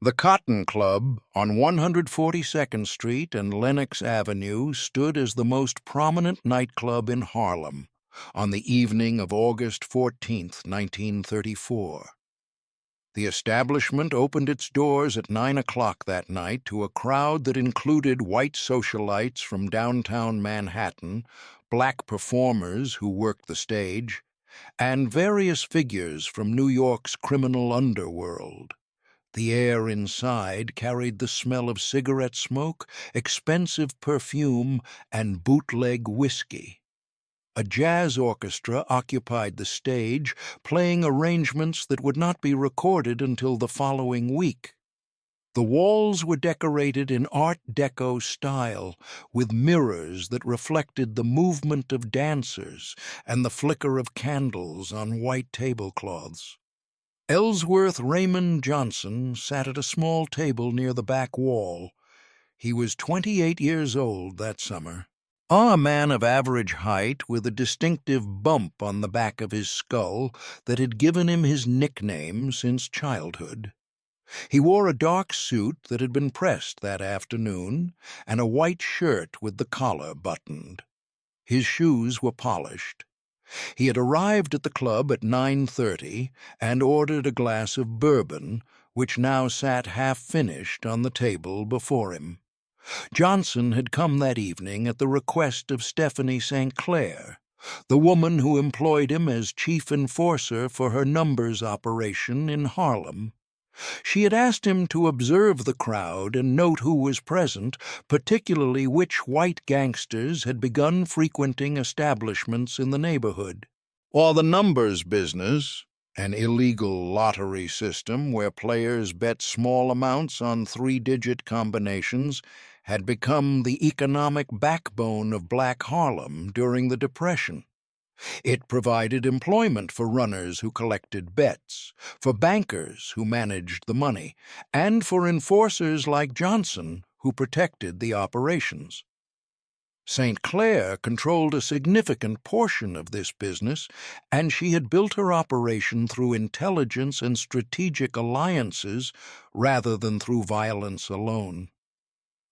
The Cotton Club on 142nd Street and Lenox Avenue stood as the most prominent nightclub in Harlem on the evening of August 14, 1934. The establishment opened its doors at 9 o'clock that night to a crowd that included white socialites from downtown Manhattan, black performers who worked the stage, and various figures from New York's criminal underworld. The air inside carried the smell of cigarette smoke, expensive perfume, and bootleg whiskey. A jazz orchestra occupied the stage, playing arrangements that would not be recorded until the following week. The walls were decorated in Art Deco style, with mirrors that reflected the movement of dancers and the flicker of candles on white tablecloths. Ellsworth Raymond Johnson sat at a small table near the back wall. He was 28 years old that summer. A man of average height with a distinctive bump on the back of his skull that had given him his nickname since childhood. He wore a dark suit that had been pressed that afternoon and a white shirt with the collar buttoned. His shoes were polished. He had arrived at the club at 9:30 and ordered a glass of bourbon, which now sat half-finished on the table before him. Johnson had come that evening at the request of Stephanie St. Clair, the woman who employed him as chief enforcer for her numbers operation in Harlem. She had asked him to observe the crowd and note who was present, particularly which white gangsters had begun frequenting establishments in the neighborhood. While the numbers business, an illegal lottery system where players bet small amounts on three-digit combinations, had become the economic backbone of Black Harlem during the Depression. It provided employment for runners who collected bets, for bankers who managed the money, and for enforcers like Johnson who protected the operations. St. Clair controlled a significant portion of this business, and she had built her operation through intelligence and strategic alliances rather than through violence alone.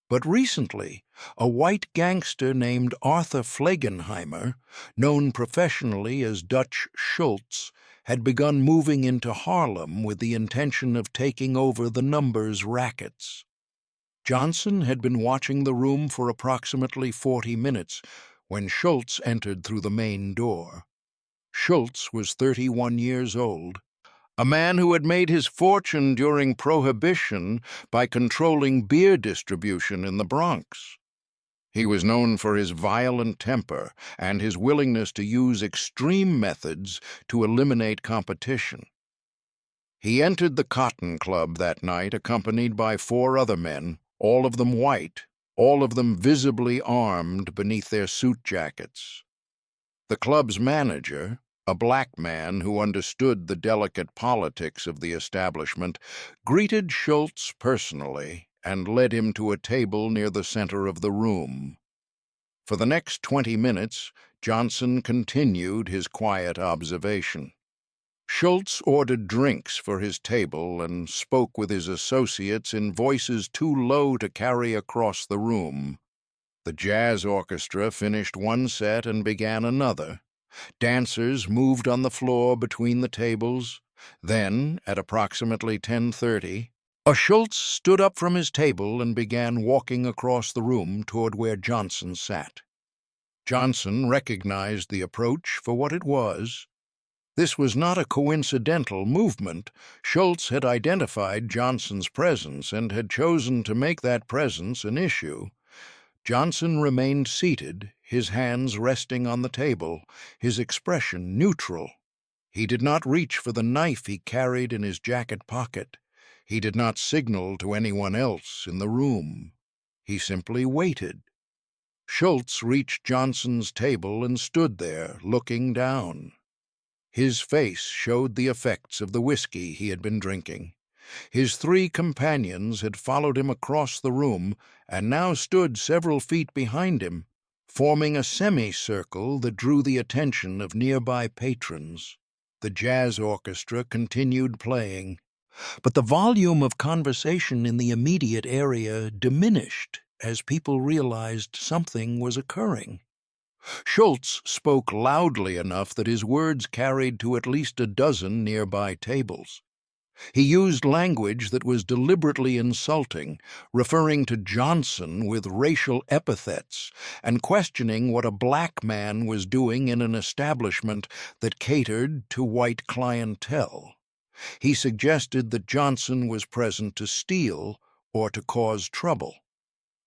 But recently, a white gangster named Arthur Flegenheimer, known professionally as Dutch Schultz, had begun moving into Harlem with the intention of taking over the numbers rackets. Johnson had been watching the room for approximately 40 minutes when Schultz entered through the main door. Schultz was 31 years old, a man who had made his fortune during Prohibition by controlling beer distribution in the Bronx. He was known for his violent temper and his willingness to use extreme methods to eliminate competition. He entered the Cotton Club that night accompanied by 4 other men, all of them white, all of them visibly armed beneath their suit jackets. The club's manager, a black man who understood the delicate politics of the establishment, greeted Schultz personally and led him to a table near the center of the room. For the next 20 minutes, Johnson continued his quiet observation. Schultz ordered drinks for his table and spoke with his associates in voices too low to carry across the room. The jazz orchestra finished one set and began another. Dancers moved on the floor between the tables. Then, at approximately 10:30, Schultz stood up from his table and began walking across the room toward where Johnson sat. Johnson recognized the approach for what it was. This was not a coincidental movement. Schultz had identified Johnson's presence and had chosen to make that presence an issue. Johnson remained seated, his hands resting on the table, his expression neutral. He did not reach for the knife he carried in his jacket pocket. He did not signal to anyone else in the room. He simply waited. Schultz reached Johnson's table and stood there, looking down. His face showed the effects of the whiskey he had been drinking. His 3 companions had followed him across the room and now stood several feet behind him, forming a semicircle that drew the attention of nearby patrons. The jazz orchestra continued playing. But the volume of conversation in the immediate area diminished as people realized something was occurring. Schultz spoke loudly enough that his words carried to at least a dozen nearby tables. He used language that was deliberately insulting, referring to Johnson with racial epithets and questioning what a black man was doing in an establishment that catered to white clientele. He suggested that Johnson was present to steal or to cause trouble.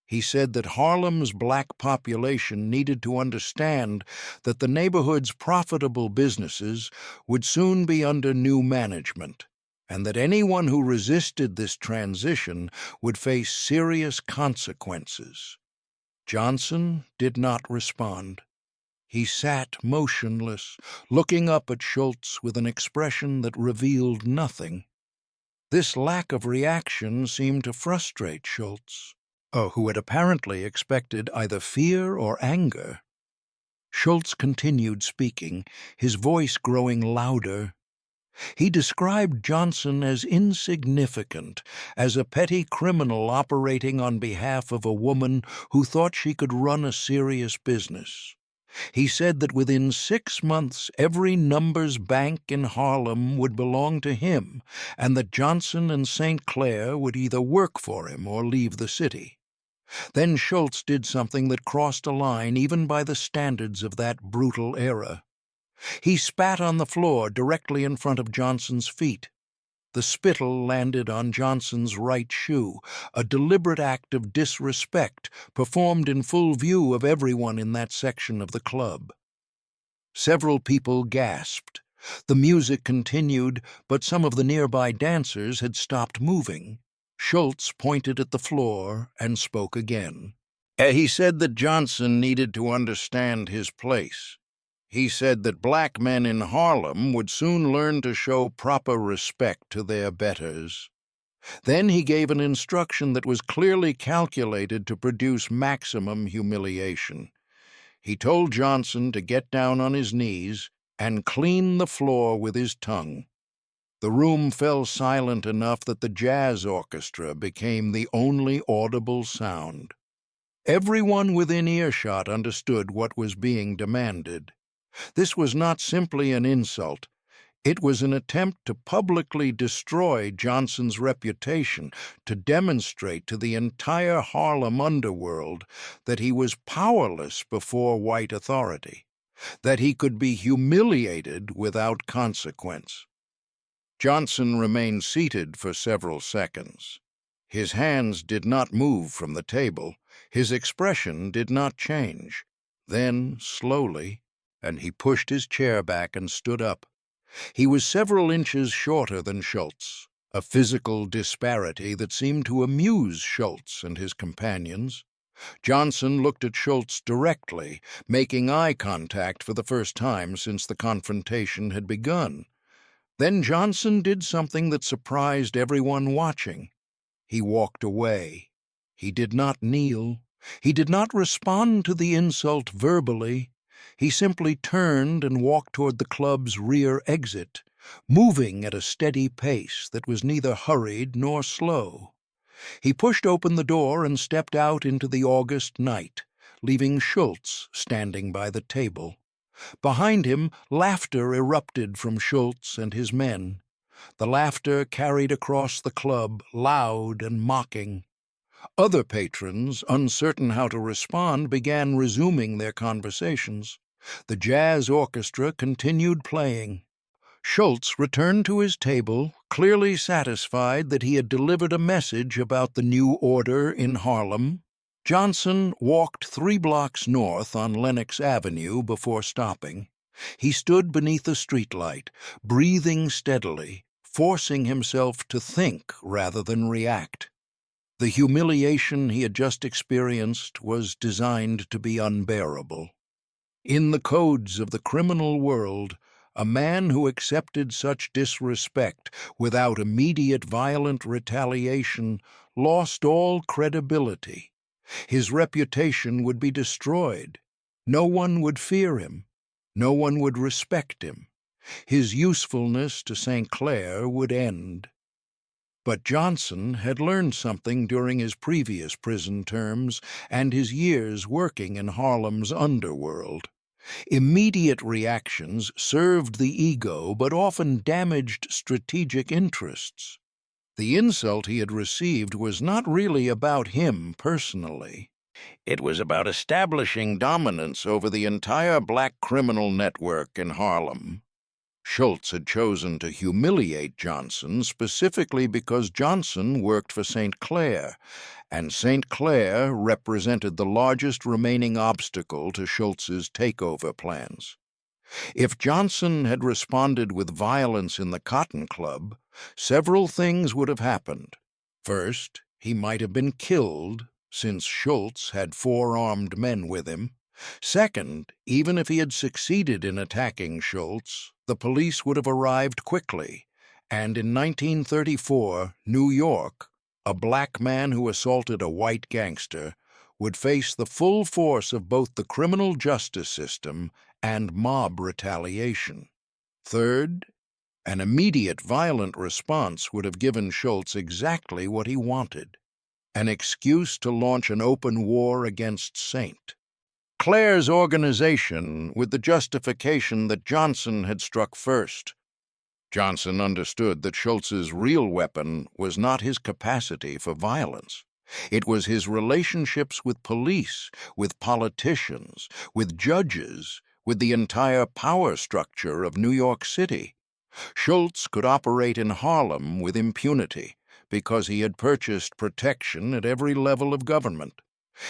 He said that Harlem's black population needed to understand that the neighborhood's profitable businesses would soon be under new management, and that anyone who resisted this transition would face serious consequences. Johnson did not respond. He sat motionless, looking up at Schultz with an expression that revealed nothing. This lack of reaction seemed to frustrate Schultz, who had apparently expected either fear or anger. Schultz continued speaking, his voice growing louder. He described Johnson as insignificant, as a petty criminal operating on behalf of a woman who thought she could run a serious business. He said that within 6 months every Numbers bank in Harlem would belong to him, and that Johnson and St. Clair would either work for him or leave the city. Then Schultz did something that crossed a line even by the standards of that brutal era. He spat on the floor directly in front of Johnson's feet. The spittle landed on Johnson's right shoe, a deliberate act of disrespect performed in full view of everyone in that section of the club. Several people gasped. The music continued, but some of the nearby dancers had stopped moving. Schultz pointed at the floor and spoke again. He said that Johnson needed to understand his place. He said that black men in Harlem would soon learn to show proper respect to their betters. Then he gave an instruction that was clearly calculated to produce maximum humiliation. He told Johnson to get down on his knees and clean the floor with his tongue. The room fell silent enough that the jazz orchestra became the only audible sound. Everyone within earshot understood what was being demanded. This was not simply an insult. It was an attempt to publicly destroy Johnson's reputation, to demonstrate to the entire Harlem underworld that he was powerless before white authority, that he could be humiliated without consequence. Johnson remained seated for several seconds. His hands did not move from the table. His expression did not change. Then, slowly, and he pushed his chair back and stood up. He was several inches shorter than Schultz, a physical disparity that seemed to amuse Schultz and his companions. Johnson looked at Schultz directly, making eye contact for the first time since the confrontation had begun. Then Johnson did something that surprised everyone watching. He walked away. He did not kneel. He did not respond to the insult verbally. He simply turned and walked toward the club's rear exit, moving at a steady pace that was neither hurried nor slow. He pushed open the door and stepped out into the August night, leaving Schultz standing by the table. Behind him, laughter erupted from Schultz and his men. The laughter carried across the club, loud and mocking. Other patrons, uncertain how to respond, began resuming their conversations. The jazz orchestra continued playing. Schultz returned to his table, clearly satisfied that he had delivered a message about the new order in Harlem. Johnson walked 3 blocks north on Lenox Avenue before stopping. He stood beneath a streetlight, breathing steadily, forcing himself to think rather than react. The humiliation he had just experienced was designed to be unbearable. In the codes of the criminal world, a man who accepted such disrespect without immediate violent retaliation lost all credibility. His reputation would be destroyed. No one would fear him. No one would respect him. His usefulness to St. Clair would end. But Johnson had learned something during his previous prison terms and his years working in Harlem's underworld. Immediate reactions served the ego but often damaged strategic interests. The insult he had received was not really about him personally. It was about establishing dominance over the entire black criminal network in Harlem. Schultz had chosen to humiliate Johnson specifically because Johnson worked for St. Clair, and St. Clair represented the largest remaining obstacle to Schultz's takeover plans. If Johnson had responded with violence in the Cotton Club, several things would have happened. First, he might have been killed, since Schultz had 4 armed men with him. Second, even if he had succeeded in attacking Schultz, the police would have arrived quickly, and in 1934, New York, a black man who assaulted a white gangster would face the full force of both the criminal justice system and mob retaliation. Third, an immediate violent response would have given Schultz exactly what he wanted: an excuse to launch an open war against Saint. Clair's organization with the justification that Johnson had struck first. Johnson understood that Schultz's real weapon was not his capacity for violence. It was his relationships with police, with politicians, with judges, with the entire power structure of New York City. Schultz could operate in Harlem with impunity because he had purchased protection at every level of government.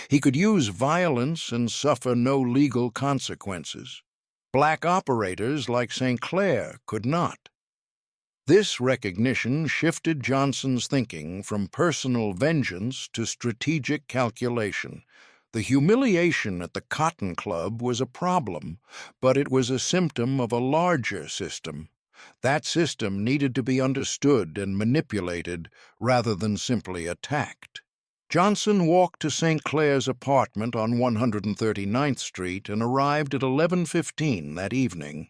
He could use violence and suffer no legal consequences. Black operators like St. Clair could not. This recognition shifted Johnson's thinking from personal vengeance to strategic calculation. The humiliation at the Cotton Club was a problem, but it was a symptom of a larger system. That system needed to be understood and manipulated rather than simply attacked. Johnson walked to St. Clair's apartment on 139th Street and arrived at 11:15 that evening.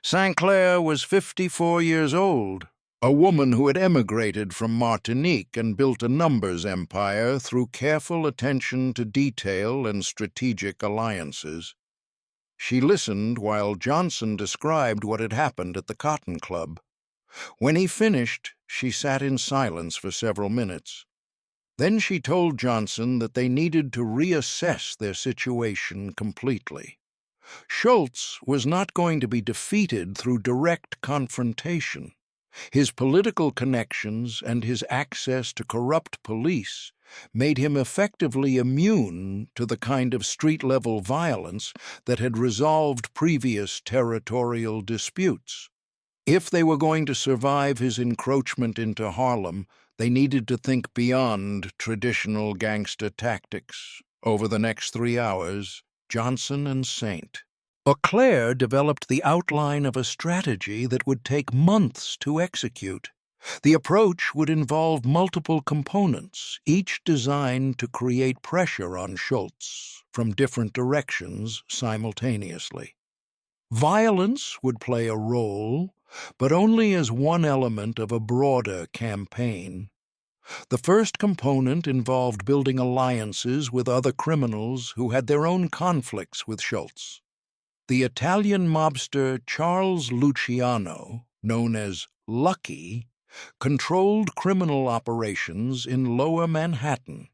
St. Clair was 54 years old, a woman who had emigrated from Martinique and built a numbers empire through careful attention to detail and strategic alliances. She listened while Johnson described what had happened at the Cotton Club. When he finished, she sat in silence for several minutes. Then she told Johnson that they needed to reassess their situation completely. Schultz was not going to be defeated through direct confrontation. His political connections and his access to corrupt police made him effectively immune to the kind of street-level violence that had resolved previous territorial disputes. If they were going to survive his encroachment into Harlem, they needed to think beyond traditional gangster tactics. Over the next 3 hours, Johnson and Saint. Clair developed the outline of a strategy that would take months to execute. The approach would involve multiple components, each designed to create pressure on Schultz from different directions simultaneously. Violence would play a role, but only as one element of a broader campaign. The first component involved building alliances with other criminals who had their own conflicts with Schultz. The Italian mobster Charles Luciano, known as Lucky, controlled criminal operations in Lower Manhattan.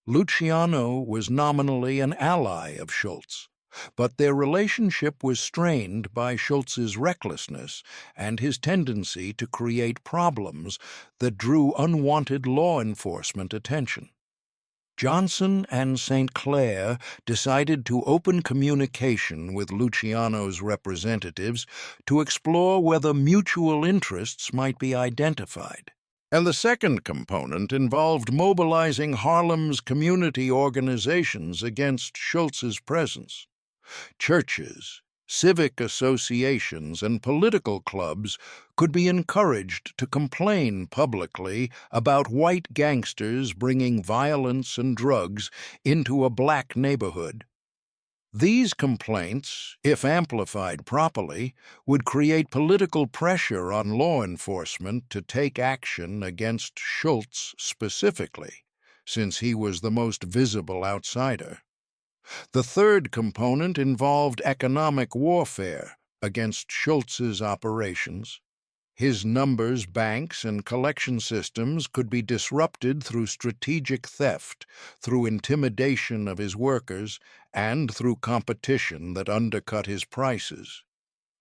Luciano was nominally an ally of Schultz, but their relationship was strained by Schultz's recklessness and his tendency to create problems that drew unwanted law enforcement attention. Johnson and St. Clair decided to open communication with Luciano's representatives to explore whether mutual interests might be identified. And the second component involved mobilizing Harlem's community organizations against Schultz's presence. Churches, civic associations, and political clubs could be encouraged to complain publicly about white gangsters bringing violence and drugs into a black neighborhood. These complaints, if amplified properly, would create political pressure on law enforcement to take action against Schultz specifically, since he was the most visible outsider. The third component involved economic warfare against Schultz's operations. His numbers, banks, and collection systems could be disrupted through strategic theft, through intimidation of his workers, and through competition that undercut his prices.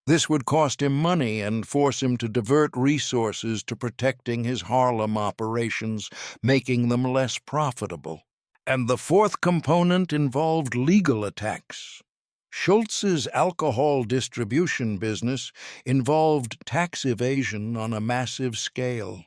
This would cost him money and force him to divert resources to protecting his Harlem operations, making them less profitable. And the fourth component involved legal attacks. Schultz's alcohol distribution business involved tax evasion on a massive scale.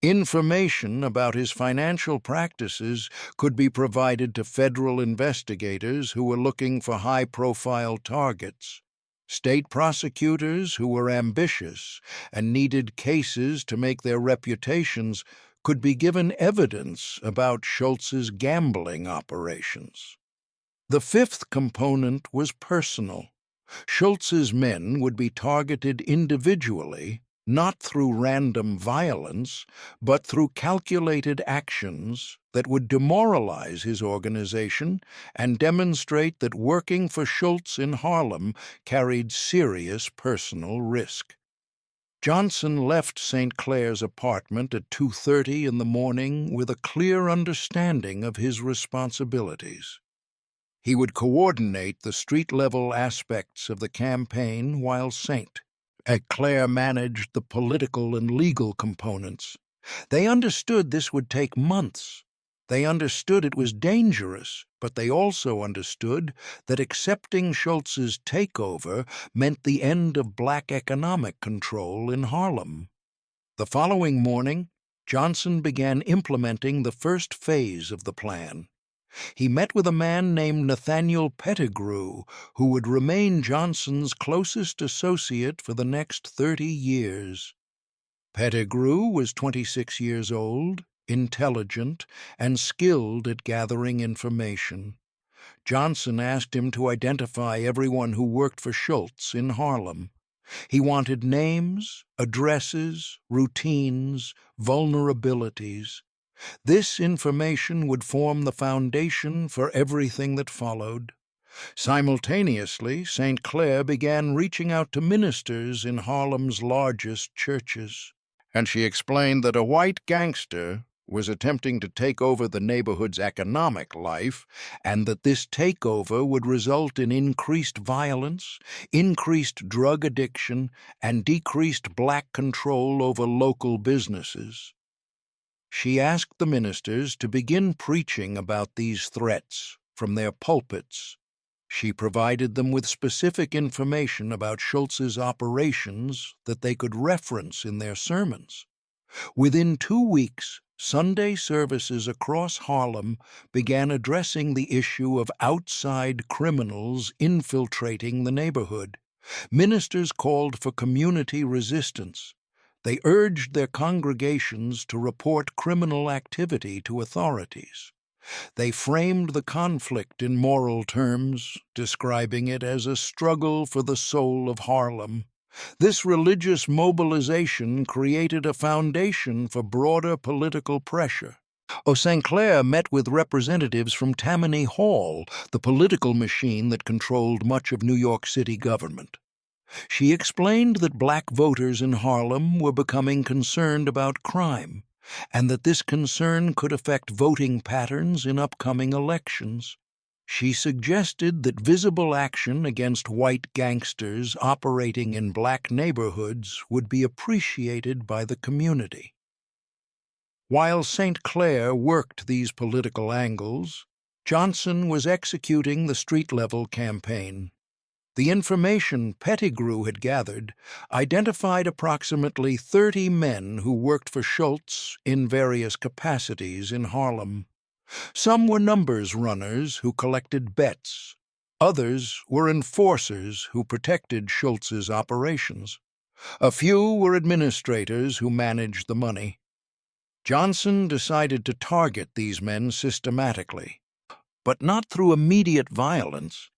Information about his financial practices could be provided to federal investigators who were looking for high-profile targets. State prosecutors who were ambitious and needed cases to make their reputations could be given evidence about Schultz's gambling operations. The fifth component was personal. Schultz's men would be targeted individually, not through random violence, but through calculated actions that would demoralize his organization and demonstrate that working for Schultz in Harlem carried serious personal risk. Johnson left St. Clair's apartment at 2:30 in the morning with a clear understanding of his responsibilities. He would coordinate the street-level aspects of the campaign while St. Clair managed the political and legal components. They understood this would take months. They understood it was dangerous, but they also understood that accepting Schultz's takeover meant the end of black economic control in Harlem. The following morning, Johnson began implementing the first phase of the plan. He met with a man named Nathaniel Pettigrew, who would remain Johnson's closest associate for the next 30 years. Pettigrew was 26 years old, intelligent, and skilled at gathering information. Johnson asked him to identify everyone who worked for Schultz in Harlem. He wanted names, addresses, routines, vulnerabilities. This information would form the foundation for everything that followed. Simultaneously, St. Clair began reaching out to ministers in Harlem's largest churches, and she explained that a white gangster was attempting to take over the neighborhood's economic life, and that this takeover would result in increased violence, increased drug addiction, and decreased black control over local businesses. She asked the ministers to begin preaching about these threats from their pulpits. She provided them with specific information about Schultz's operations that they could reference in their sermons. Within 2 weeks, Sunday services across Harlem began addressing the issue of outside criminals infiltrating the neighborhood. Ministers called for community resistance. They urged their congregations to report criminal activity to authorities. They framed the conflict in moral terms, describing it as a struggle for the soul of Harlem. This religious mobilization created a foundation for broader political pressure. St. Clair met with representatives from Tammany Hall, the political machine that controlled much of New York City government. She explained that black voters in Harlem were becoming concerned about crime, and that this concern could affect voting patterns in upcoming elections. She suggested that visible action against white gangsters operating in black neighborhoods would be appreciated by the community. While St. Clair worked these political angles, Johnson was executing the street-level campaign. The information Pettigrew had gathered identified approximately 30 men who worked for Schultz in various capacities in Harlem. Some were numbers runners who collected bets. Others were enforcers who protected Schultz's operations. A few were administrators who managed the money. Johnson decided to target these men systematically, but not through immediate violence.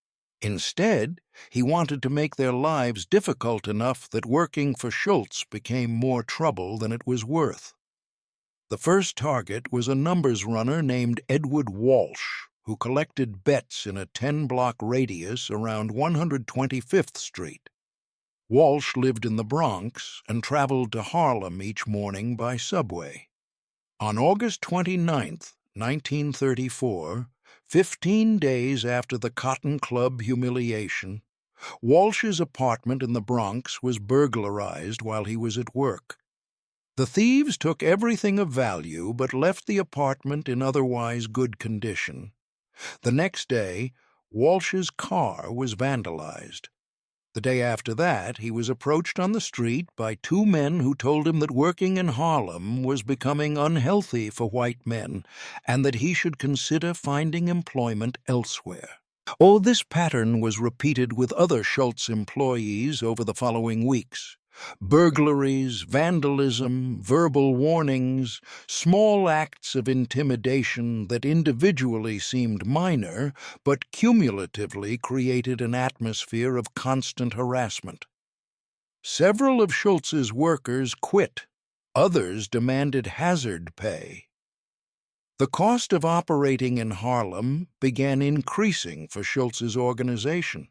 Instead, he wanted to make their lives difficult enough that working for Schultz became more trouble than it was worth. The first target was a numbers runner named Edward Walsh, who collected bets in a 10-block radius around 125th Street. Walsh lived in the Bronx and traveled to Harlem each morning by subway. On August 29, 1934, 15 days after the Cotton Club humiliation, Walsh's apartment in the Bronx was burglarized while he was at work. The thieves took everything of value but left the apartment in otherwise good condition. The next day, Walsh's car was vandalized. The day after that, he was approached on the street by two men who told him that working in Harlem was becoming unhealthy for white men and that he should consider finding employment elsewhere. Oh, this pattern was repeated with other Schultz employees over the following weeks. Burglaries, vandalism, verbal warnings, small acts of intimidation that individually seemed minor but cumulatively created an atmosphere of constant harassment. Several of Schultz's workers quit. Others demanded hazard pay. The cost of operating in Harlem began increasing for Schultz's organization.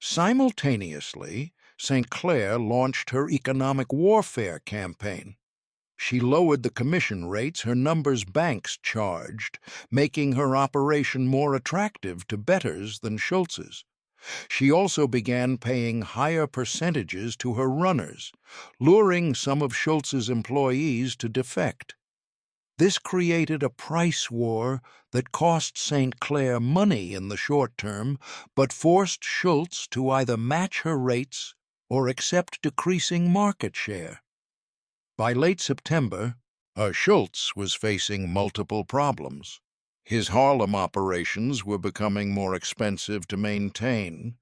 Simultaneously, St. Clair launched her economic warfare campaign. She lowered the commission rates her numbers banks charged, making her operation more attractive to bettors than Schultz's. She also began paying higher percentages to her runners, luring some of Schultz's employees to defect. This created a price war that cost St. Clair money in the short term, but forced Schultz to either match her rates or accept decreasing market share. By late September, Schultz was facing multiple problems. His Harlem operations were becoming more expensive to maintain.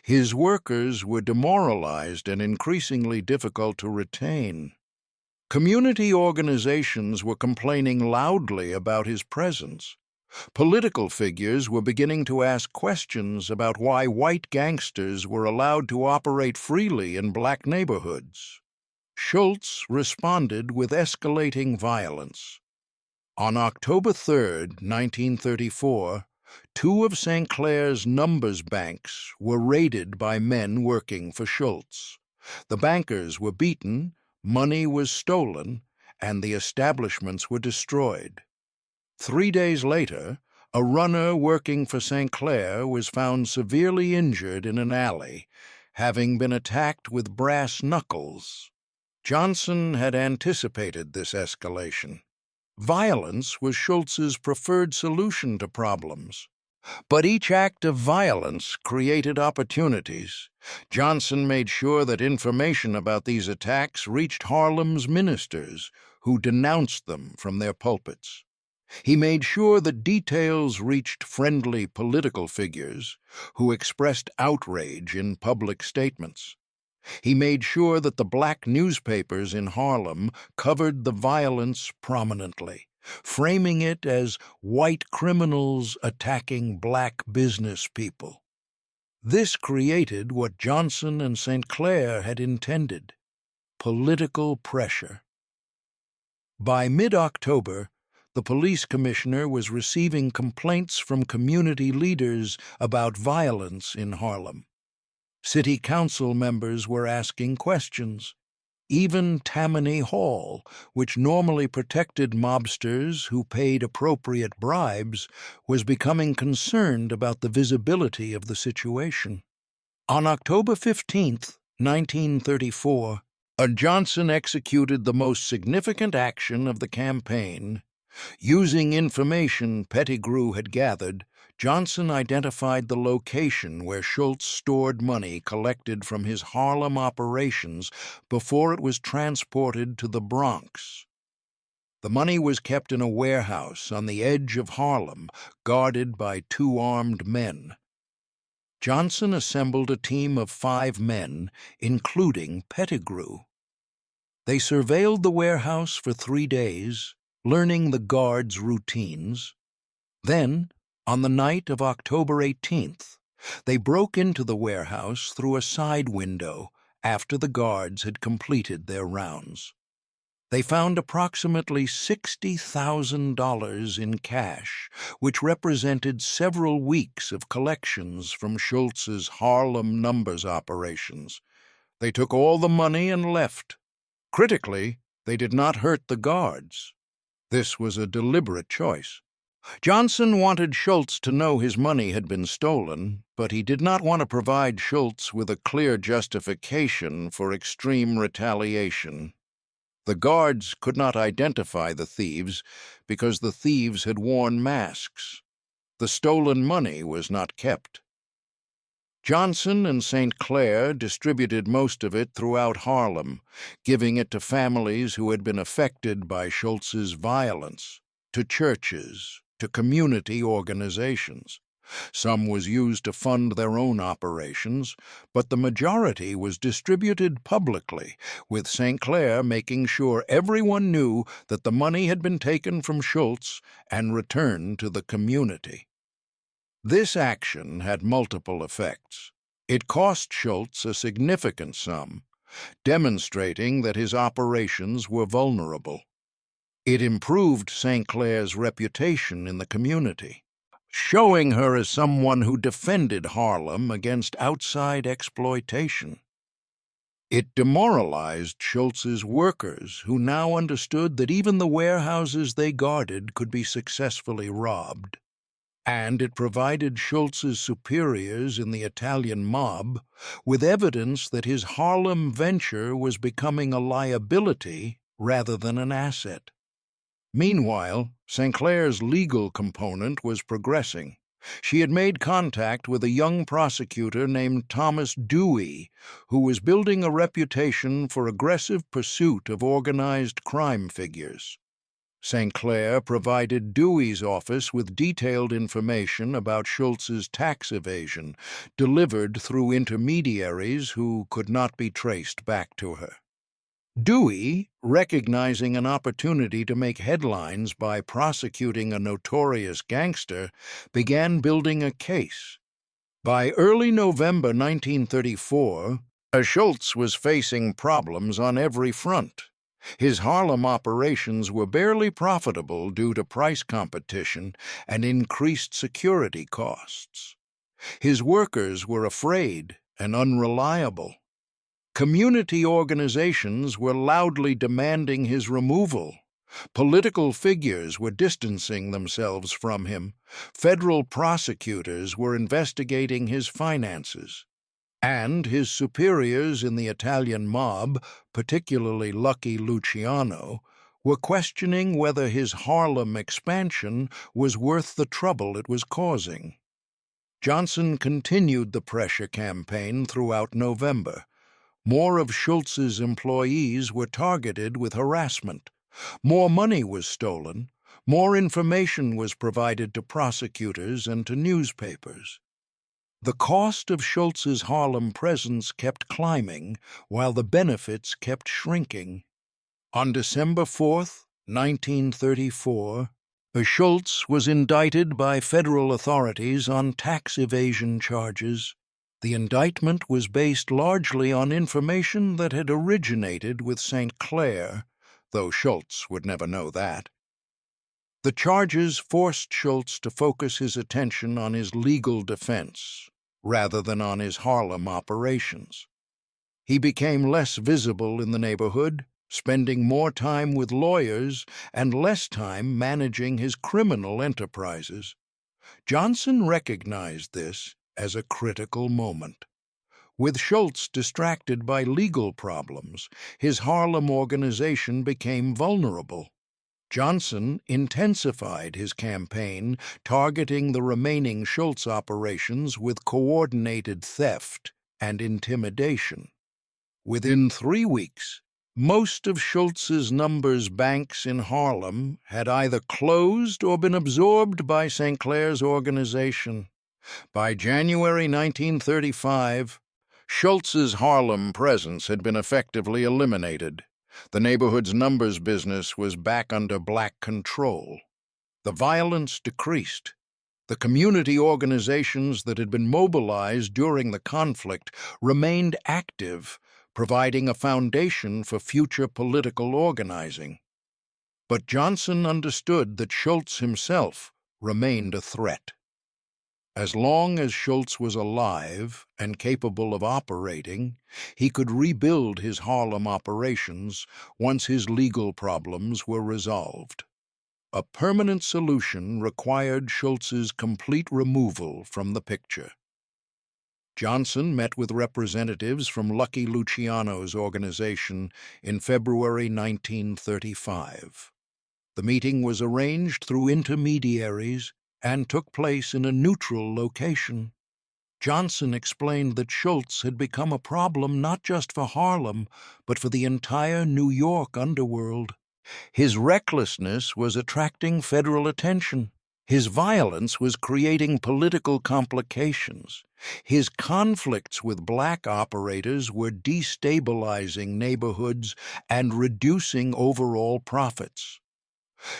His workers were demoralized and increasingly difficult to retain. Community organizations were complaining loudly about his presence. Political figures were beginning to ask questions about why white gangsters were allowed to operate freely in black neighborhoods. Schultz responded with escalating violence. On October 3, 1934, two of St. Clair's numbers banks were raided by men working for Schultz. The bankers were beaten, money was stolen, and the establishments were destroyed. 3 days later, a runner working for St. Clair was found severely injured in an alley, having been attacked with brass knuckles. Johnson had anticipated this escalation. Violence was Schultz's preferred solution to problems. But each act of violence created opportunities. Johnson made sure that information about these attacks reached Harlem's ministers, who denounced them from their pulpits. He made sure that details reached friendly political figures, who expressed outrage in public statements. He made sure that the black newspapers in Harlem covered the violence prominently, framing it as white criminals attacking black business people. This created what Johnson and St. Clair had intended: political pressure. By mid-October, the police commissioner was receiving complaints from community leaders about violence in Harlem. City council members were asking questions. Even Tammany Hall, which normally protected mobsters who paid appropriate bribes, was becoming concerned about the visibility of the situation. On October 15, 1934, Johnson executed the most significant action of the campaign. Using information Pettigrew had gathered, Johnson identified the location where Schultz stored money collected from his Harlem operations before it was transported to the Bronx. The money was kept in a warehouse on the edge of Harlem, guarded by 2 armed men. Johnson assembled a team of 5 men, including Pettigrew. They surveilled the warehouse for 3 days, learning the guards' routines. Then, on the night of October 18th, They broke into the warehouse through a side window after the guards had completed their rounds. They found approximately $60,000 in cash, which represented several weeks of collections from Schultz's Harlem numbers operations. They took all the money and left. Critically, they did not hurt the guards. This was a deliberate choice. Johnson wanted Schultz to know his money had been stolen, but he did not want to provide Schultz with a clear justification for extreme retaliation. The guards could not identify the thieves because the thieves had worn masks. The stolen money was not kept. Johnson and St. Clair distributed most of it throughout Harlem, giving it to families who had been affected by Schultz's violence, to churches, to community organizations. Some was used to fund their own operations, but the majority was distributed publicly, with St. Clair making sure everyone knew that the money had been taken from Schultz and returned to the community. This action had multiple effects. It cost Schultz a significant sum, demonstrating that his operations were vulnerable. It improved St. Clair's reputation in the community, showing her as someone who defended Harlem against outside exploitation. It demoralized Schultz's workers, who now understood that even the warehouses they guarded could be successfully robbed. And it provided Schultz's superiors in the Italian mob with evidence that his Harlem venture was becoming a liability rather than an asset. Meanwhile, St. Clair's legal component was progressing. She had made contact with a young prosecutor named Thomas Dewey, who was building a reputation for aggressive pursuit of organized crime figures. St. Clair provided Dewey's office with detailed information about Schultz's tax evasion, delivered through intermediaries who could not be traced back to her. Dewey, recognizing an opportunity to make headlines by prosecuting a notorious gangster, began building a case. By early November 1934, Schultz was facing problems on every front. His Harlem operations were barely profitable due to price competition and increased security costs. His workers were afraid and unreliable. Community organizations were loudly demanding his removal. Political figures were distancing themselves from him. Federal prosecutors were investigating his finances. And his superiors in the Italian mob, particularly Lucky Luciano, were questioning whether his Harlem expansion was worth the trouble it was causing. Johnson continued the pressure campaign throughout November. More of Schultz's employees were targeted with harassment. More money was stolen. More information was provided to prosecutors and to newspapers. The cost of Schultz's Harlem presence kept climbing, while the benefits kept shrinking. On December 4, 1934, Schultz was indicted by federal authorities on tax evasion charges. The indictment was based largely on information that had originated with St. Clair, though Schultz would never know that. The charges forced Schultz to focus his attention on his legal defense, rather than on his Harlem operations. He became less visible in the neighborhood, spending more time with lawyers and less time managing his criminal enterprises. Johnson recognized this as a critical moment. With Schultz distracted by legal problems, his Harlem organization became vulnerable. Johnson intensified his campaign, targeting the remaining Schultz operations with coordinated theft and intimidation. Within 3 weeks, most of Schultz's numbers banks in Harlem had either closed or been absorbed by St. Clair's organization. By January 1935, Schultz's Harlem presence had been effectively eliminated. The neighborhood's numbers business was back under black control. The violence decreased. The community organizations that had been mobilized during the conflict remained active, providing a foundation for future political organizing. But Johnson understood that Schultz himself remained a threat. As long as Schultz was alive and capable of operating, he could rebuild his Harlem operations once his legal problems were resolved. A permanent solution required Schultz's complete removal from the picture. Johnson met with representatives from Lucky Luciano's organization in February 1935. The meeting was arranged through intermediaries and took place in a neutral location. Johnson explained that Schultz had become a problem not just for Harlem, but for the entire New York underworld. His recklessness was attracting federal attention. His violence was creating political complications. His conflicts with black operators were destabilizing neighborhoods and reducing overall profits.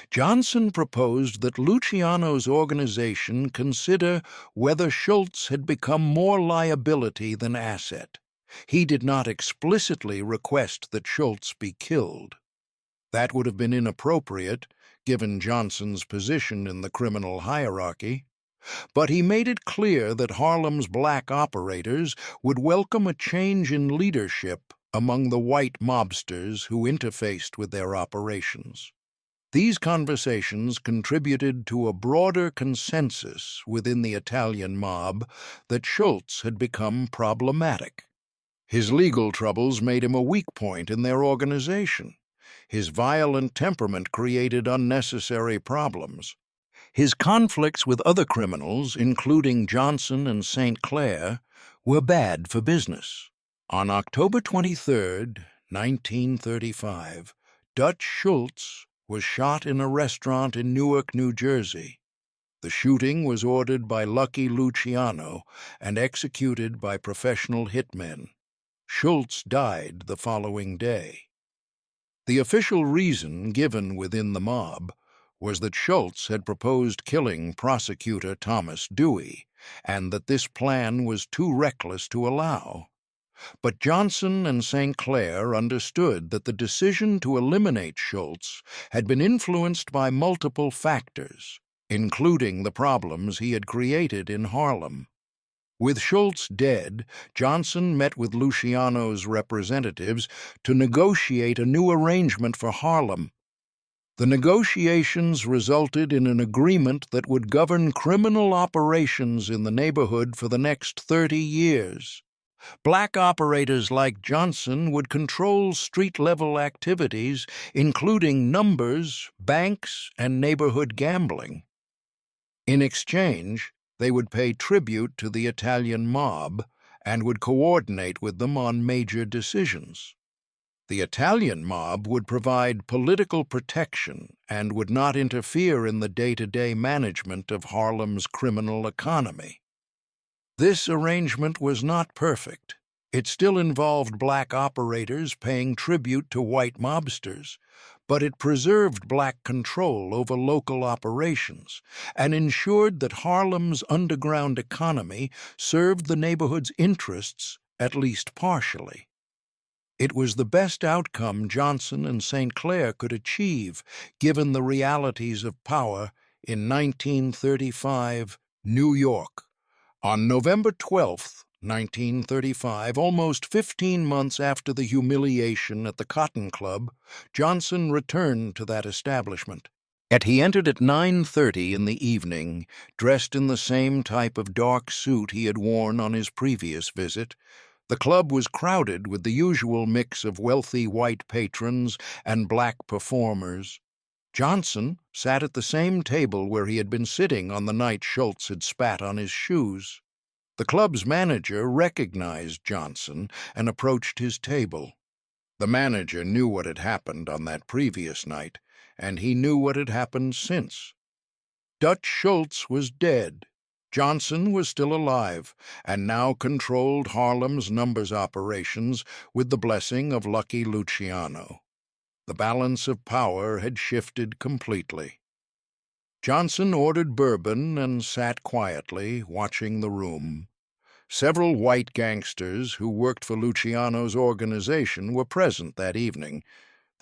Johnson proposed that Luciano's organization consider whether Schultz had become more liability than asset. He did not explicitly request that Schultz be killed. That would have been inappropriate, given Johnson's position in the criminal hierarchy, but he made it clear that Harlem's black operators would welcome a change in leadership among the white mobsters who interfaced with their operations. These conversations contributed to a broader consensus within the Italian mob that Schultz had become problematic. His legal troubles made him a weak point in their organization. His violent temperament created unnecessary problems. His conflicts with other criminals, including Johnson and St. Clair, were bad for business. On October 23, 1935, Dutch Schultz was shot in a restaurant in Newark, New Jersey. The shooting was ordered by Lucky Luciano and executed by professional hitmen. Schultz died the following day. The official reason given within the mob was that Schultz had proposed killing prosecutor Thomas Dewey, and that this plan was too reckless to allow. But Johnson and St. Clair understood that the decision to eliminate Schultz had been influenced by multiple factors, including the problems he had created in Harlem. With Schultz dead, Johnson met with Luciano's representatives to negotiate a new arrangement for Harlem. The negotiations resulted in an agreement that would govern criminal operations in the neighborhood for the next 30 years. Black operators like Johnson would control street-level activities, including numbers, banks, and neighborhood gambling. In exchange, they would pay tribute to the Italian mob and would coordinate with them on major decisions. The Italian mob would provide political protection and would not interfere in the day-to-day management of Harlem's criminal economy. This arrangement was not perfect. It still involved black operators paying tribute to white mobsters, but it preserved black control over local operations and ensured that Harlem's underground economy served the neighborhood's interests, at least partially. It was the best outcome Johnson and St. Clair could achieve, given the realities of power in 1935 New York. On November 12, 1935, almost 15 months after the humiliation at the Cotton Club, Johnson returned to that establishment. Yet he entered at 9:30 in the evening, dressed in the same type of dark suit he had worn on his previous visit. The club was crowded with the usual mix of wealthy white patrons and black performers. Johnson sat at the same table where he had been sitting on the night Schultz had spat on his shoes. The club's manager recognized Johnson and approached his table. The manager knew what had happened on that previous night, and he knew what had happened since. Dutch Schultz was dead. Johnson was still alive, and now controlled Harlem's numbers operations with the blessing of Lucky Luciano. The balance of power had shifted completely. Johnson ordered bourbon and sat quietly, watching the room. Several white gangsters who worked for Luciano's organization were present that evening.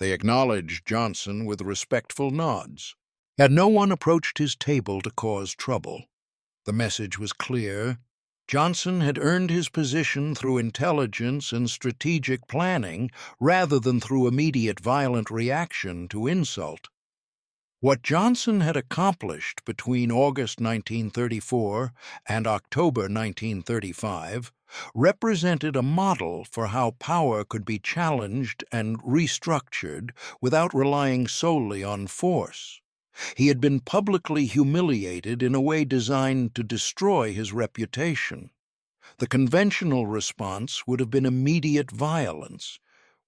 They acknowledged Johnson with respectful nods. And no one approached his table to cause trouble. The message was clear. Johnson had earned his position through intelligence and strategic planning rather than through immediate violent reaction to insult. What Johnson had accomplished between August 1934 and October 1935 represented a model for how power could be challenged and restructured without relying solely on force. He had been publicly humiliated in a way designed to destroy his reputation. The conventional response would have been immediate violence,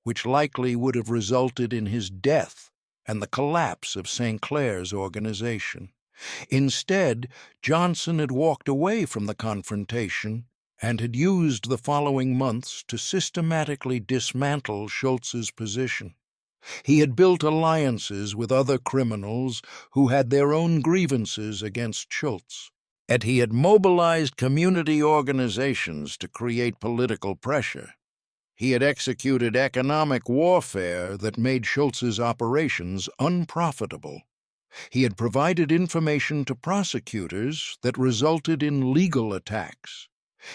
which likely would have resulted in his death and the collapse of St. Clair's organization. Instead, Johnson had walked away from the confrontation and had used the following months to systematically dismantle Schultz's position. He had built alliances with other criminals who had their own grievances against Schultz, and he had mobilized community organizations to create political pressure. He had executed economic warfare that made Schultz's operations unprofitable. He had provided information to prosecutors that resulted in legal attacks.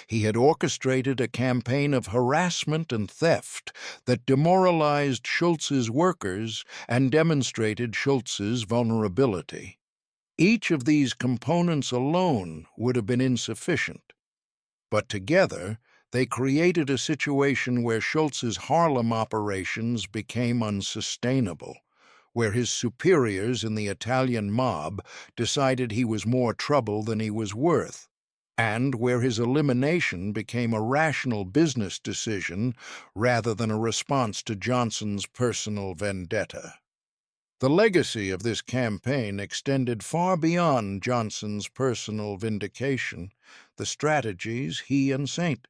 He had orchestrated a campaign of harassment and theft that demoralized Schultz's workers and demonstrated Schultz's vulnerability. Each of these components alone would have been insufficient, but together they created a situation where Schultz's Harlem operations became unsustainable, where his superiors in the Italian mob decided he was more trouble than he was worth, and where his elimination became a rational business decision rather than a response to Johnson's personal vendetta. The legacy of this campaign extended far beyond Johnson's personal vindication. The strategies he and St.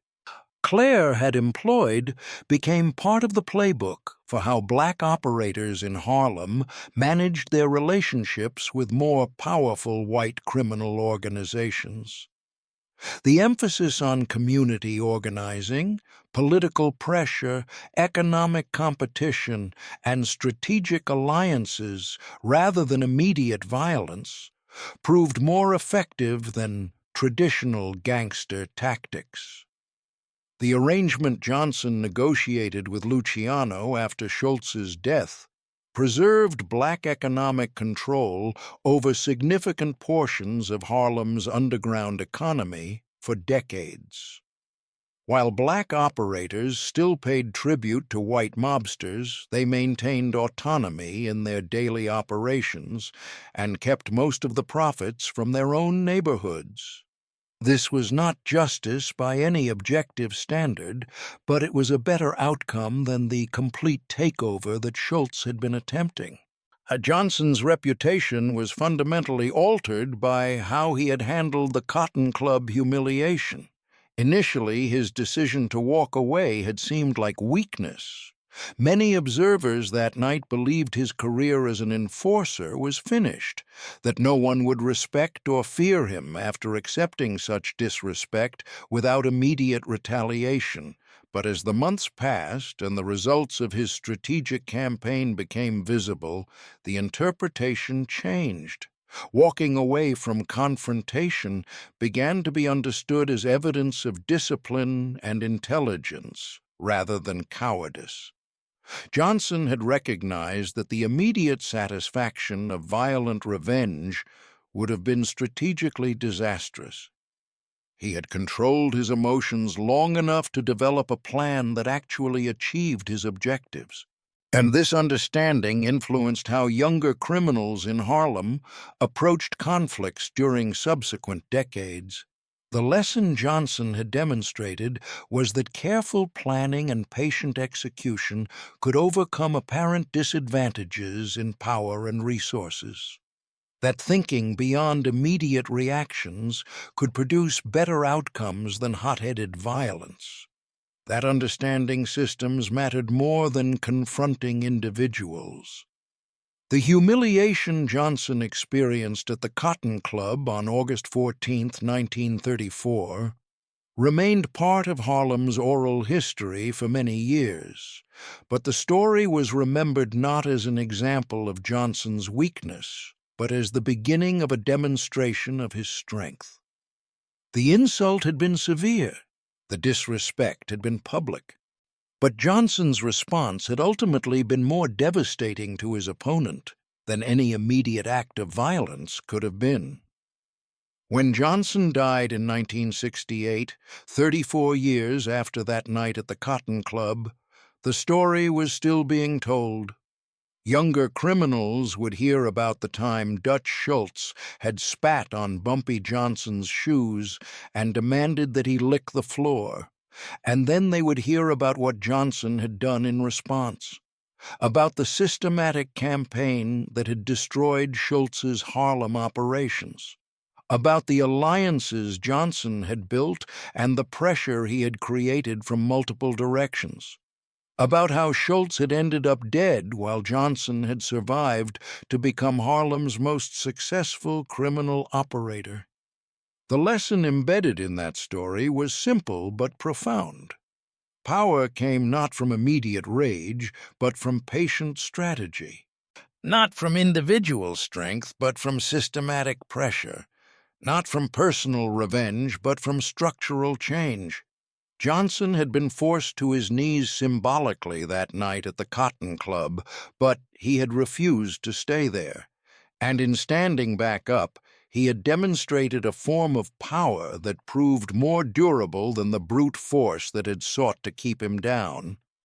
Clair had employed became part of the playbook for how black operators in Harlem managed their relationships with more powerful white criminal organizations. The emphasis on community organizing, political pressure, economic competition, and strategic alliances rather than immediate violence proved more effective than traditional gangster tactics. The arrangement Johnson negotiated with Luciano after Schultz's death preserved black economic control over significant portions of Harlem's underground economy for decades. While black operators still paid tribute to white mobsters, they maintained autonomy in their daily operations and kept most of the profits from their own neighborhoods. This was not justice by any objective standard, but it was a better outcome than the complete takeover that Schultz had been attempting. Johnson's reputation was fundamentally altered by how he had handled the Cotton Club humiliation. Initially, his decision to walk away had seemed like weakness. Many observers that night believed his career as an enforcer was finished, that no one would respect or fear him after accepting such disrespect without immediate retaliation. But as the months passed and the results of his strategic campaign became visible, the interpretation changed. Walking away from confrontation began to be understood as evidence of discipline and intelligence rather than cowardice. Johnson had recognized that the immediate satisfaction of violent revenge would have been strategically disastrous. He had controlled his emotions long enough to develop a plan that actually achieved his objectives. And this understanding influenced how younger criminals in Harlem approached conflicts during subsequent decades. The lesson Johnson had demonstrated was that careful planning and patient execution could overcome apparent disadvantages in power and resources. That thinking beyond immediate reactions could produce better outcomes than hot-headed violence. That understanding systems mattered more than confronting individuals. The humiliation Johnson experienced at the Cotton Club on August 14, 1934, remained part of Harlem's oral history for many years, but the story was remembered not as an example of Johnson's weakness, but as the beginning of a demonstration of his strength. The insult had been severe, the disrespect had been public, but Johnson's response had ultimately been more devastating to his opponent than any immediate act of violence could have been. When Johnson died in 1968, 34 years after that night at the Cotton Club, the story was still being told. Younger criminals would hear about the time Dutch Schultz had spat on Bumpy Johnson's shoes and demanded that he lick the floor, and then they would hear about what Johnson had done in response, about the systematic campaign that had destroyed Schultz's Harlem operations, about the alliances Johnson had built and the pressure he had created from multiple directions, about how Schultz had ended up dead while Johnson had survived to become Harlem's most successful criminal operator. The lesson embedded in that story was simple but profound. Power came not from immediate rage, but from patient strategy. Not from individual strength, but from systematic pressure. Not from personal revenge, but from structural change. Johnson had been forced to his knees symbolically that night at the Cotton Club, but he had refused to stay there. And in standing back up, he had demonstrated a form of power that proved more durable than the brute force that had sought to keep him down.